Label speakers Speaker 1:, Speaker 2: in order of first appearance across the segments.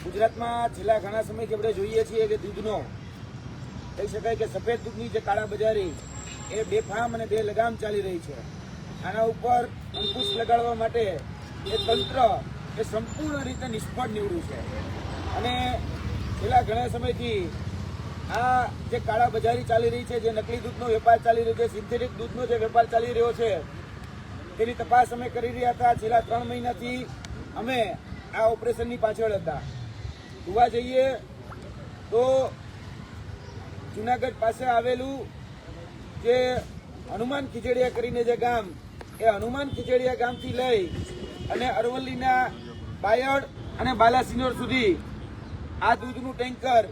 Speaker 1: ગુજરાતમાં છેલ્લા ઘણા સમયથી આપણે જોઈએ છીએ કે દૂધનો કહી શકાય કે સફેદ દૂધની જે કાળાબજારી એ બેફામ અને બેલગામ ચાલી રહી છે. આના ઉપર અંકુશ લગાડવા માટે એ તંત્ર એ સંપૂર્ણ રીતે નિષ્ફળ નીવડ્યું છે અને છેલ્લા ઘણા સમયથી આ જે કાળાબજારી ચાલી રહી છે, જે નકલી દૂધનો વેપાર ચાલી રહ્યો છે, સિન્થેટિક દૂધનો જે વેપાર ચાલી રહ્યો છે, તેની તપાસ અમે કરી રહ્યા હતા. છેલ્લા 3 મહિનાથી અમે આ ઓપરેશનની પાછળ હતા. જોવા જઈએ તો જુનાગઢ પાસે આવેલું જે હનુમાન ખીજડીયા કરીને જે ગામ, એ હનુમાન ખીજડીયા ગામથી લઈ અને અરવલ્લીના બાયડ અને બાલાસિનોર સુધી આ દૂધનું ટેન્કર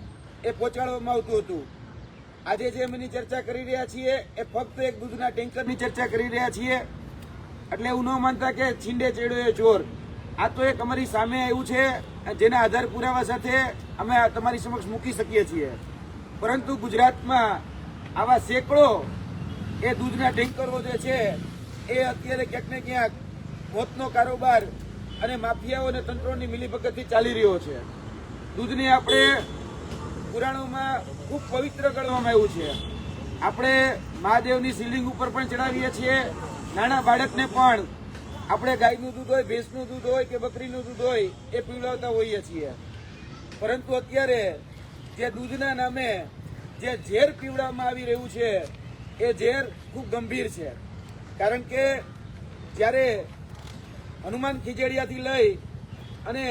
Speaker 1: એ પહોંચાડવામાં આવતું હતું. આજે જે એમની ચર્ચા કરી રહ્યા છીએ એ ફક્ત એક દૂધના ટેન્કરની ચર્ચા કરી રહ્યા છીએ. એટલે એવું ન માનતા કે છીંડે ચેડો એ ચોર. આ તો એક અમારી સામે આવ્યું છે, જેના આધાર પુરાવા સાથે અમે તમારી સમક્ષ મૂકી શકીએ છીએ. પરંતુ ગુજરાતમાં આવા સેંકડો એ દૂધના ટેન્કરો જે છે એ અત્યારે ક્યાંક ને ક્યાંક મોતનો કારોબાર અને માફિયાઓ અને તંત્રોની મિલીભગતથી ચાલી રહ્યો છે. દૂધને આપણે પુરાણોમાં ખૂબ પવિત્ર ગણવામાં આવ્યું છે. આપણે મહાદેવની શિવલિંગ ઉપર પણ ચડાવીએ છીએ. નાના બાળકને પણ આપણે ગાયનું દૂધ હોય, ભેંસનું દૂધ હોય કે બકરીનું દૂધ હોય એ પીવડાવતા હોઈએ છીએ. પરંતુ અત્યારે જે દૂધના નામે જે ઝેર પીવડાવવામાં આવી રહ્યું છે એ ઝેર ખૂબ ગંભીર છે. કારણ કે જ્યારે હનુમાન ખીજડીયાથી લઈ અને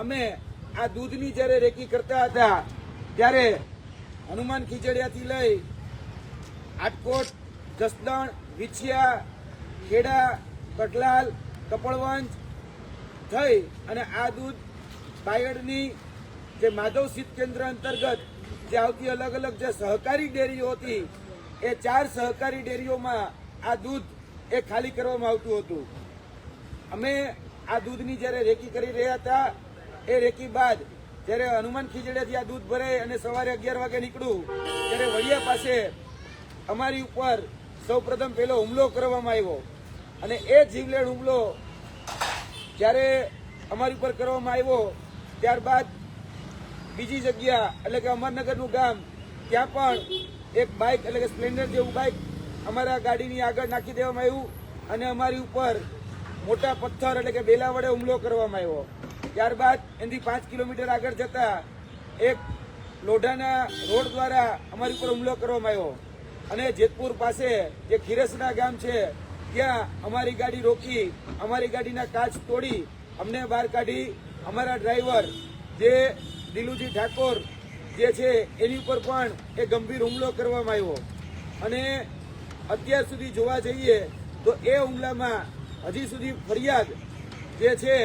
Speaker 1: અમે આ દૂધની જ્યારે રેકી કરતા હતા ત્યારે હનુમાન ખીજડીયાથી લઈ આટકોટ, જસદણ, વિછિયા, ખેડા, કટલાલ, કપડવંજ થઈ અને આ દૂધ બાયડની જે માધવ શીત કેન્દ્ર અંતર્ગત જે આવતી અલગ અલગ જે સહકારી ડેરીઓ હતી એ 4 સહકારી ડેરીઓમાં આ દૂધ એ ખાલી કરવામાં આવતું હતું. અમે આ દૂધની જ્યારે રેકી કરી રહ્યા હતા એ રેકી બાદ જ્યારે હનુમાન ખીજડીયાથી આ દૂધ ભરાય અને સવારે 11 વાગે નીકળું ત્યારે વડિયા પાસે અમારી ઉપર સૌપ્રથમ પહેલો હુમલો કરવામાં આવ્યો અને એ જીવલેણ હુમલો જ્યારે અમારી ઉપર કરવામાં આવ્યો ત્યારબાદ બીજી જગ્યા એટલે કે અમરનગરનું ગામ, ત્યાં પણ એક બાઇક એટલે કે સ્પ્લેન્ડર જેવું બાઇક અમારા ગાડીની આગળ નાખી દેવામાં આવ્યું અને અમારી ઉપર મોટા પથ્થર એટલે કે બેલા વડે હુમલો કરવામાં આવ્યો. ત્યારબાદ એનાથી 5 કિલોમીટર આગળ જતા એક લોઢાના રોડ દ્વારા અમારી ઉપર હુમલો કરવામાં આવ્યો અને જેતપુર પાસે જે ખીરસના ગામ છે ત્યાં અમારી ગાડી રોકી, અમારી ગાડીના કાચ તોડી અમને બહાર કાઢી. અમારા ડ્રાઈવર જે દિલુજી ઠાકોર જે છે એની ઉપર પણ એક ગંભીર હુમલો કરવામાં આવ્યો અને અત્યાર સુધી જોવા જઈએ તો એ હુમલામાં હજી સુધી ફરિયાદ જે છે,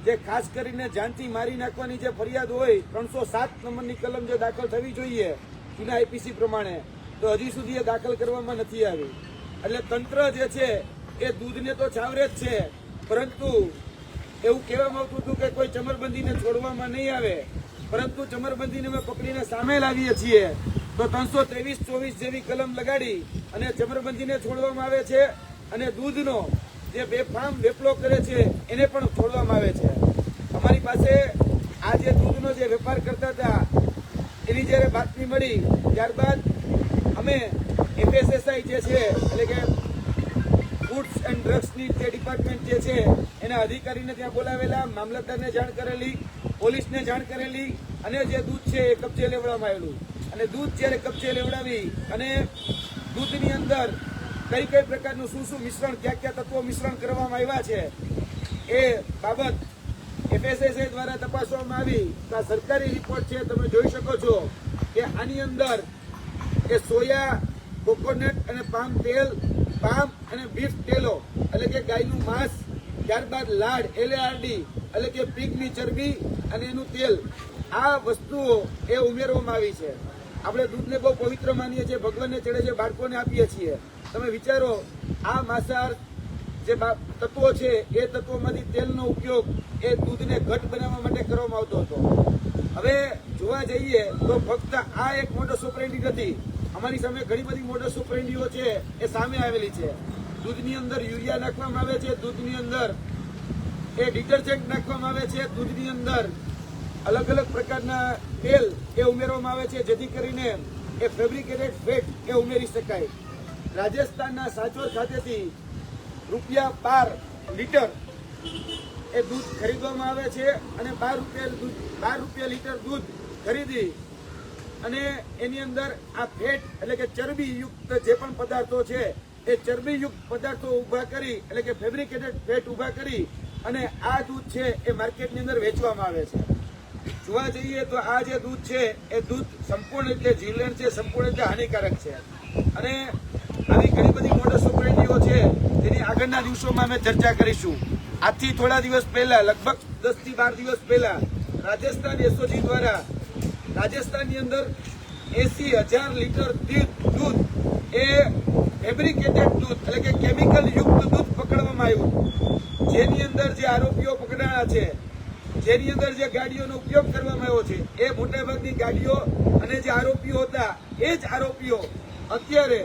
Speaker 1: જે ખાસ કરીને જાનથી મારી નાખવાની જે ફરિયાદ હોય 307 નંબરની કલમ જે દાખલ થવી જોઈએ જૂના આઈપીસી પ્રમાણે, તો હજી સુધી એ દાખલ કરવામાં નથી આવી. એટલે તંત્ર જે છે એ દૂધને તો છાવરે જ છે, પરંતુ એવું કહેવામાં આવતું હતું કે કોઈ ચમરબંધીને છોડવામાં નહીં આવે, પરંતુ ચમરબંધીને અમે પકડીને સામે લાવીએ છીએ તો 323-24 જેવી કલમ લગાડી અને ચમરબંધીને છોડવામાં આવે છે અને દૂધનો જે બેફામ વેપલો કરે છે એને પણ છોડવામાં આવે છે. અમારી પાસે આ જે દૂધનો જે વેપાર કરતા હતા એની જ્યારે બાતમી મળી ત્યારબાદ અમે FSSI જે છે એટલે કે ફૂડ્સ એન્ડ ડ્રગ્સની જે ડિપાર્ટમેન્ટ જે છે એના અધિકારીને ત્યાં બોલાવેલા, મામલતદારને જાણ કરેલી, પોલીસને જાણ કરેલી અને જે દૂધ છે એ કબજે લેવડાવવામાં આવેલું. અને દૂધ જ્યારે કબજે લેવડાવી અને દૂધની અંદર કઈ કઈ પ્રકારનું શું મિશ્રણ, ક્યાં તત્વો મિશ્રણ કરવામાં આવ્યા છે એ બાબત FSSI દ્વારા તપાસવામાં આવી. તો આ સરકારી રિપોર્ટ છે, તમે જોઈ શકો છો કે આની અંદર એ સોયા, કોકોનટ અને પામ તેલ, પામ અને બીફ તેલો એટલે કે ગાયનું માંસ, ત્યારબાદ લાડ LARD એટલે કે પીગની ચરબી અને એનું તેલ, આ વસ્તુઓ એ ઉમેરવામાં આવી છે. આપણે દૂધને બહુ પવિત્ર માનીએ છીએ, ભગવાનને ચડે છે, બાળકોને આપીએ છીએ. તમે વિચારો આ માંસાહાર જે તત્વો છે એ તત્વોમાંથી તેલનો ઉપયોગ એ દૂધને ઘટ બનાવવા માટે કરવામાં આવતો હતો. હવે જોવા જઈએ તો ફક્ત આ એક મોટો સોપરેન્ડી નથી, અમારી સામે ઘણી બધી મોડસ ઓપરેન્ડીઓ છે એ સામે આવેલી છે. દૂધની અંદર યુરિયા નાખવામાં આવે છે, દૂધની અંદર એ ડિટર્જન્ટ નાખવામાં આવે છે, દૂધની અંદર અલગ અલગ પ્રકારના તેલ એ ઉમેરવામાં આવે છે જેથી કરીને એ ફેબ્રિકેટેડ ફેટ એ ઉમેરી શકાય. રાજસ્થાનના સાચોર ખાતેથી ₹12 લીટર એ દૂધ ખરીદવામાં આવે છે અને 12 રૂપિયા લીટર દૂધ ખરીદી અને એની અંદર આ ફેટ એટલે કે ચરબીયુક્ત જે પણ પદાર્થો છે એ ચરબીયુક્ત પદાર્થો ઉભા કરી એટલે કે ફેબ્રિકેટેડ ફેટ ઉભા કરી અને આ દૂધ છે એ માર્કેટની અંદર વેચવામાં આવે છે. જોવા જઈએ તો આ જે દૂધ છે એ દૂધ સંપૂર્ણ રીતે જીવલેણ છે, સંપૂર્ણ રીતે હાનિકારક છે અને આવી ઘણી બધી મોડસ ઓપરેન્ડીઓ છે જેની આગળના દિવસોમાં અમે ચર્ચા કરીશું. આજથી થોડા દિવસ પહેલા, લગભગ 10 થી 12 દિવસ પહેલા રાજસ્થાન એસઓજી દ્વારા રાજસ્થાનની અંદર 80,000 લીટર દૂધ એ ફેબ્રિકેટેડ દૂધ એટલે કે કેમિકલ યુક્ત દૂધ પકડવામાં આવ્યું. જેની અંદર જે આરોપીઓ પકડાયા છે, જેની અંદર જે ગાડીઓનો ઉપયોગ કરવામાં આવ્યો છે એ મોટાભાગની ગાડીઓ અને જે આરોપીઓ હતા એ જ આરોપીઓ અત્યારે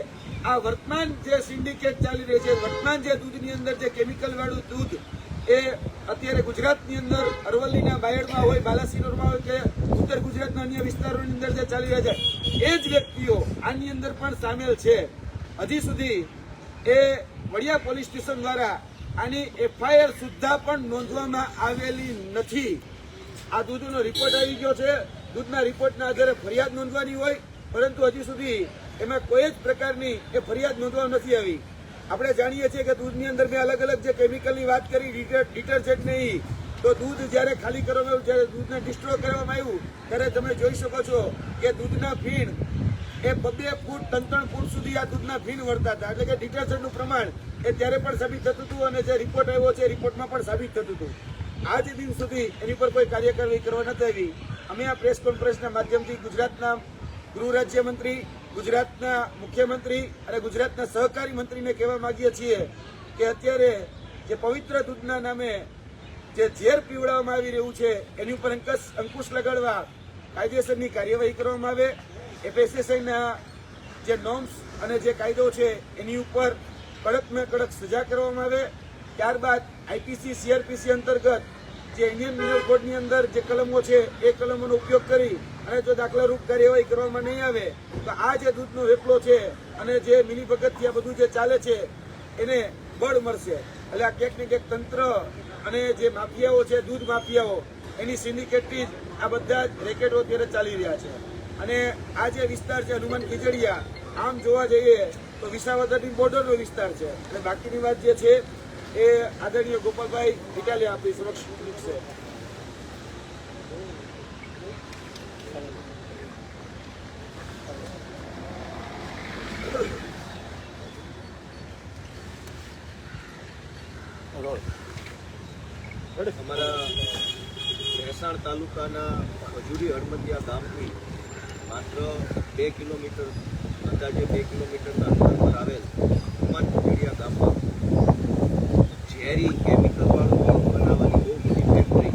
Speaker 1: આ વર્તમાન જે સિન્ડિકેટ ચાલી રહી છે, વર્તમાન જે દૂધની અંદર જે કેમિકલ વાળું દૂધ એ અત્યારે ગુજરાતની અંદર અરવલ્લીના બાયડમાં હોય, બાલાસિનોરમાં હોય કે ઉત્તર ગુજરાતના અન્ય વિસ્તારોની અંદર જે ચાલી રહ્યા છે એ જ વ્યક્તિઓ આની અંદર પણ સામેલ છે. હજી સુધી એ વડિયા પોલીસ સ્ટેશન દ્વારા આની FIR સુદ્ધા પણ નોંધવામાં આવેલી નથી. આ દૂધનો રિપોર્ટ આવી ગયો છે, દૂધના રિપોર્ટના આધારે ફરિયાદ નોંધવાની હોય, પરંતુ હજી સુધી એમાં કોઈ જ પ્રકારની એ ફરિયાદ નોંધવામાં નથી આવી. આપણે જાણીએ છીએ કે દૂધની અંદર મેં અલગ અલગ જે કેમિકલની વાત કરી, ડિટર્જન્ટ નહીં, તો દૂધ જ્યારે ખાલી કરવામાં આવ્યું, જ્યારે દૂધને ડિસ્ટ્રોય કરવામાં આવ્યું ત્યારે તમે જોઈ શકો છો કે દૂધના ફીણ એ 2 ફૂટ 3 ફૂટ સુધી આ દૂધના ફીણ વળતા હતા. એટલે કે ડિટર્જન્ટનું પ્રમાણ એ ત્યારે પણ સાબિત થતું હતું અને જે રિપોર્ટ આવ્યો છે રિપોર્ટમાં પણ સાબિત થતું હતું. આજ દિન સુધી એની પર કોઈ કાર્યવાહી કરવા નથી આવી. અમે આ પ્રેસ કોન્ફરન્સના માધ્યમથી ગુજરાતના ગૃહ રાજ્યમંત્રી, ગુજરાતના મુખ્યમંત્રી અને ગુજરાતના સહકારી મંત્રીને કહેવા માંગીએ છીએ કે અત્યારે જે પવિત્ર દૂધના નામે જે ઝેર પીવડાવવામાં આવી રહ્યું છે એની ઉપર અંકુશ લગાડવા કાયદેસરની કાર્યવાહી કરવામાં આવે. FSSAIના જે નોર્મ્સ અને જે કાયદો છે એની ઉપર કડકમાં કડક સજા કરવામાં આવે. ત્યારબાદ IPC CRPC અંતર્ગત જે ઇન્ડિયન મિનરલ કોડની અંદર જે કલમો છે એ કલમોનો ઉપયોગ કરી અને જો દાખલારૂપ કાર્યવાહી કરવામાં નહીં આવે તો આ જે દૂધનો વેપલો છે અને જે મિલીભગતથી આ બધું જે ચાલે છે એને બળ મળશે. એટલે આ ક્યાંક ને ક્યાંક તંત્ર અને જે માફિયાઓ છે, દૂધ માફિયાઓ, એની સિન્ડિકેટથી જ આ બધા જ રેકેટો અત્યારે ચાલી રહ્યા છે. અને આ જે વિસ્તાર છે હનુમાન ખીજડીયા, આમ જોવા જઈએ તો વિસાવદરની બોર્ડરનો વિસ્તાર છે. એટલે બાકીની વાત જે છે એ આદરણીય ગોપાલભાઈ ઇટાલિયા આપણી સમક્ષ મૂકશે.
Speaker 2: અમારા ભેસાણ તાલુકાના ખજૂરી હળમતિયા ગામથી માત્ર 2 કિલોમીટર, અંદાજે 2 કિલોમીટરના અંતર પર આવેલ હનુમાન ખીજડીયા ગામમાં ઝેરી કેમિકલવાળું દૂધ બનાવવાની બહુ મોટી ફેક્ટરી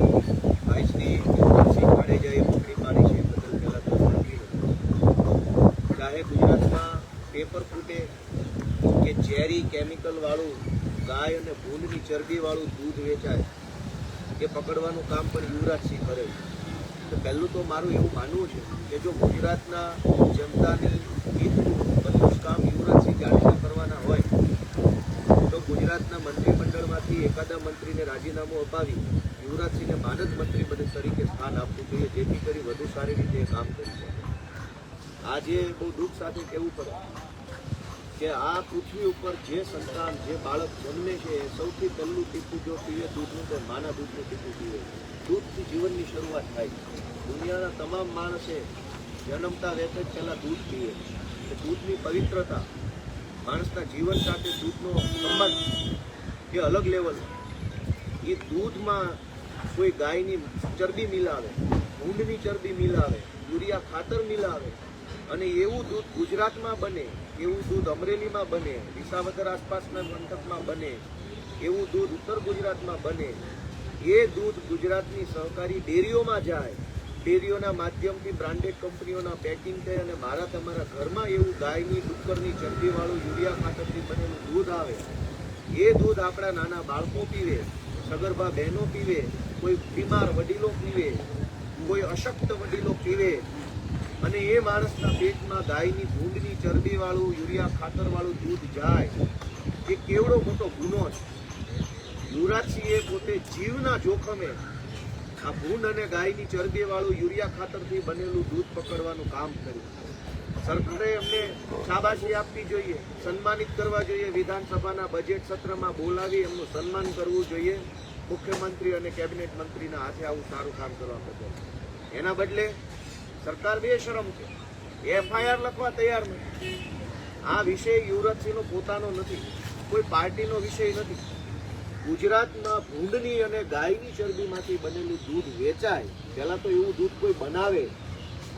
Speaker 2: ભાઈશ્રી જાડેજાએ પકડી પાડી છે. બદલ પહેલાં તો ચાહે ગુજરાતમાં પેપર ફૂટે કે ઝેરી કેમિકલવાળું ગાય અને ભૂંડની ચરબીવાળું દૂધ વેચાય, એ પકડવાનું કામ પણ યુવરાજસિંહ કરે છે. તો પહેલું તો મારું એવું માનવું છે કે જો ગુજરાતના જનતાની હિતનું બધું જ કામ યુવરાજસિંહ જાડેજા કરવાના હોય તો ગુજરાતના મંત્રીમંડળમાંથી એકાદા મંત્રીને રાજીનામું અપાવી યુવરાજસિંહને માનદ મંત્રી પદ તરીકે સ્થાન આપવું જોઈએ, જેથી કરી વધુ સારી રીતે એ કામ કરી શકે. આજે બહુ દુઃખ સાથે કહેવું પડે કે આ પૃથ્વી ઉપર જે સંતાન, જે બાળક જન્મે છે એ સૌથી પહેલું ટીપું જો પીવે દૂધનું તો માના દૂધનું ટીપું પીવે. દૂધથી જીવનની શરૂઆત થાય. દુનિયાના તમામ માણસે જન્મતા વેત જ પહેલાં દૂધ પીવે. દૂધની પવિત્રતા, માણસના જીવન સાથે દૂધનો સંબંધ એ અલગ લેવલ. એ દૂધમાં કોઈ ગાયની ચરબી મિલાવે, ભૂંડની ચરબી મિલાવે, યુરિયા ખાતર મિલાવે અને એવું દૂધ ગુજરાતમાં બને, એવું દૂધ અમરેલીમાં બને, વિસાવદર આસપાસના પંથકમાં બને, એવું દૂધ ઉત્તર ગુજરાતમાં બને, એ દૂધ ગુજરાતની સહકારી ડેરીઓમાં જાય ડેરીઓના માધ્યમથી બ્રાન્ડેડ કંપનીઓના પેકિંગ થાય અને મારા તમારા ઘરમાં એવું ગાયની ડુક્કરની ચરબીવાળું યુરિયા ખાતરથી બનેલું દૂધ આવે, એ દૂધ આપણા નાના બાળકો પીવે, સગર્ભા બહેનો પીવે, કોઈ બીમાર વડીલો પીવે, કોઈ અશક્ત વડીલો પીવે, અને એ માણસના પેટમાં ગાયની ભૂંડની ચરબીવાળું યુરિયા ખાતરવાળું દૂધ જાય, એ કેવડો મોટો ગુનો છે. યુવરાજસિંહે પોતે જીવના જોખમે આ ભૂંડ અને ગાયની ચરબીવાળું યુરિયા ખાતરથી બનેલું દૂધ પકડવાનું કામ કર્યું. સરકારે એમને શાબાશી આપવી જોઈએ, સન્માનિત કરવા જોઈએ, વિધાનસભાના બજેટ સત્રમાં બોલાવી એમનું સન્માન કરવું જોઈએ. મુખ્યમંત્રી અને કેબિનેટ મંત્રીના હાથે આવું સારું કામ કરવા બદલ. એના બદલે સરકાર બેશરમ છે, FIR લખવા તૈયાર નથી. આ વિષય યુવરાજસિંહનો પોતાનો નથી, કોઈ પાર્ટીનો વિષય નથી. ગુજરાતમાં ભૂંડની અને ગાયની ચરબીમાંથી બનેલું દૂધ વેચાય. પહેલા તો એવું દૂધ કોઈ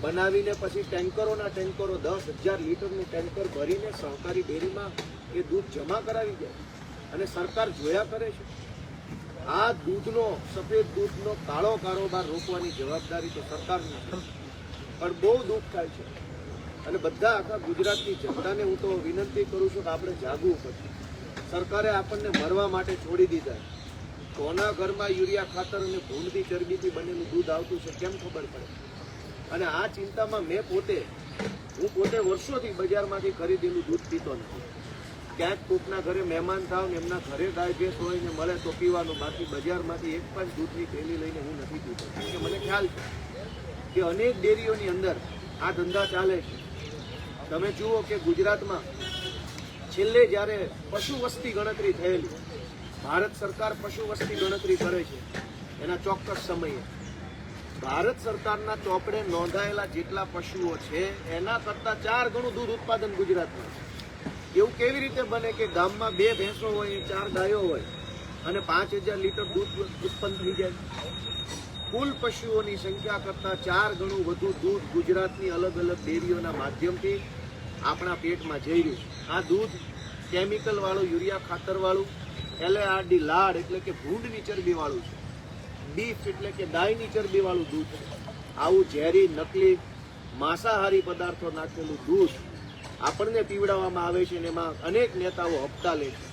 Speaker 2: બનાવીને પછી ટેન્કરોના ટેન્કરો 10,000 લીટરનું ટેન્કર ભરીને સહકારી ડેરીમાં એ દૂધ જમા કરાવી જાય અને સરકાર જોયા કરે છે. આ દૂધનો, સફેદ દૂધનો કાળો કારોબાર રોકવાની જવાબદારી તો સરકારની છે. પણ બહુ દુઃખ થાય છે અને બધા આખા ગુજરાતની જનતાને હું તો વિનંતી કરું છું કે આપણે જાગવું પડશે. સરકારે આપણને મરવા માટે છોડી દીધા. કોના ઘરમાં યુરિયા ખાતર અને ભૂંડની ચરબીથી બનેલું દૂધ આવતું છે કેમ ખબર પડે? અને આ ચિંતામાં હું પોતે વર્ષોથી બજારમાંથી ખરીદેલું દૂધ પીતો નથી. ક્યાંક કોકના ઘરે મહેમાન થાવ ને એમના ઘરે ગાય ભેંસ હોય ને મળે તો પીવાનું, બાકી બજારમાંથી એક પણ દૂધની થેલી લઈને હું નથી પીતો. કારણ કે મને ખ્યાલ છે કે અનેક ડેરીઓની અંદર આ ધંધા ચાલે છે. તમે જુઓ કે ગુજરાતમાં છેલ્લે જ્યારે પશુ વસ્તી ગણતરી થયેલી, ભારત સરકાર પશુ વસ્તી ગણતરી કરે છે એના ચોક્કસ સમયે, ભારત સરકારના ચોપડે નોંધાયેલા જેટલા પશુઓ છે એના કરતાં 4 ગણું દૂધ ઉત્પાદન ગુજરાતમાં છે. એવું કેવી રીતે બને કે ગામમાં 2 ભેંસો હોય, 4 ગાયો હોય અને 5,000 લીટર દૂધ ઉત્પન્ન થઈ જાય? કુલ પશુઓની સંખ્યા કરતાં 4 ગણું વધુ દૂધ ગુજરાતની અલગ અલગ ડેરીઓના માધ્યમથી આપણા પેટમાં જઈ રહ્યું છે. આ દૂધ કેમિકલ વાળું, યુરિયા ખાતર વાળું, LARD લાડ એટલે કે ભૂંડની ચરબી વાળું છે, બીફ એટલે કે ગાયની ચરબી વાળું દૂધ છે. આવું ઝેરી, નકલી, માંસાહારી પદાર્થો નાખેલું દૂધ આપણને પીવડાવવામાં આવે છે અને એમાં અનેક નેતાઓ હપ્તા લે છે.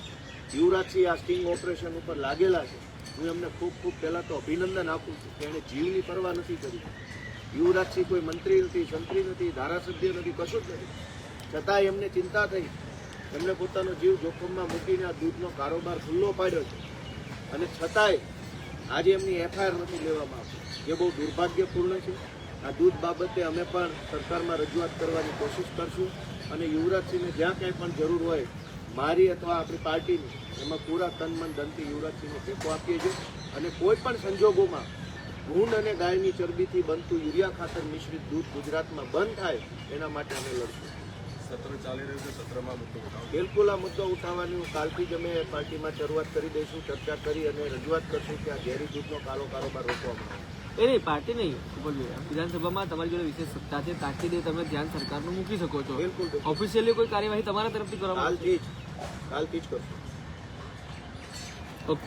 Speaker 2: યુવરાજસિંહ આ સ્ટિંગ ઓપરેશન ઉપર લાગેલા છે. હું એમને ખૂબ પહેલાં તો અભિનંદન આપું છું કે એણે જીવની પરવા નથી કરી. યુવરાજસિંહ કોઈ મંત્રી નથી, સંત્રી નથી, ધારાસભ્ય નથી, કશું જ નથી. છતાંય એમને ચિંતા થઈ, એમણે પોતાનો જીવ જોખમમાં મૂકીને આ દૂધનો કારોબાર ખુલ્લો પાડ્યો છે અને છતાંય આજે એમની FIR નથી લેવામાં આવતી, જે બહુ દુર્ભાગ્યપૂર્ણ છે. આ દૂધ બાબતે અમે પણ સરકારમાં રજૂઆત કરવાની કોશિશ કરશું અને યુવરાજસિંહને જ્યાં ક્યાંય પણ જરૂર હોય, મારી અથવા આપણી પાર્ટીની, એમાં પૂરા તન મન ધનથી યુવરાજસિંહને ટેકો આપીએ છીએ. અને કોઈ પણ સંજોગોમાં ભૂંડ અને ગાયની ચરબીથી બનતું યુરિયા ખાતર મિશ્રિત દૂધ ગુજરાતમાં બંધ થાય એના માટે અમે લડશું.
Speaker 3: સત્ર ચાલી રહ્યું છે, સત્રમાં મુદ્દો ઉઠાવો.
Speaker 2: બિલકુલ આ મુદ્દો ઉઠાવવાની કાલથી જ અમે પાર્ટીમાં શરૂઆત કરી દઈશું, ચર્ચા કરી અને રજૂઆત કરશું કે આ ઝેરી દૂધનો કાળો કારોબાર રોકવામાં આવે.
Speaker 4: એ નહીં, પાર્ટી નહીં, વિધાનસભામાં તમારી જોડે વિશેષ સત્તા છે, તાકીદે તમે ધ્યાન સરકારનું મૂકી શકો છો.
Speaker 2: બિલકુલ.
Speaker 4: ઓફિશિયલી કોઈ કાર્યવાહી તમારા તરફથી કરવામાં આવશે?
Speaker 2: કાલથી જ કરશું.
Speaker 4: ઓકે.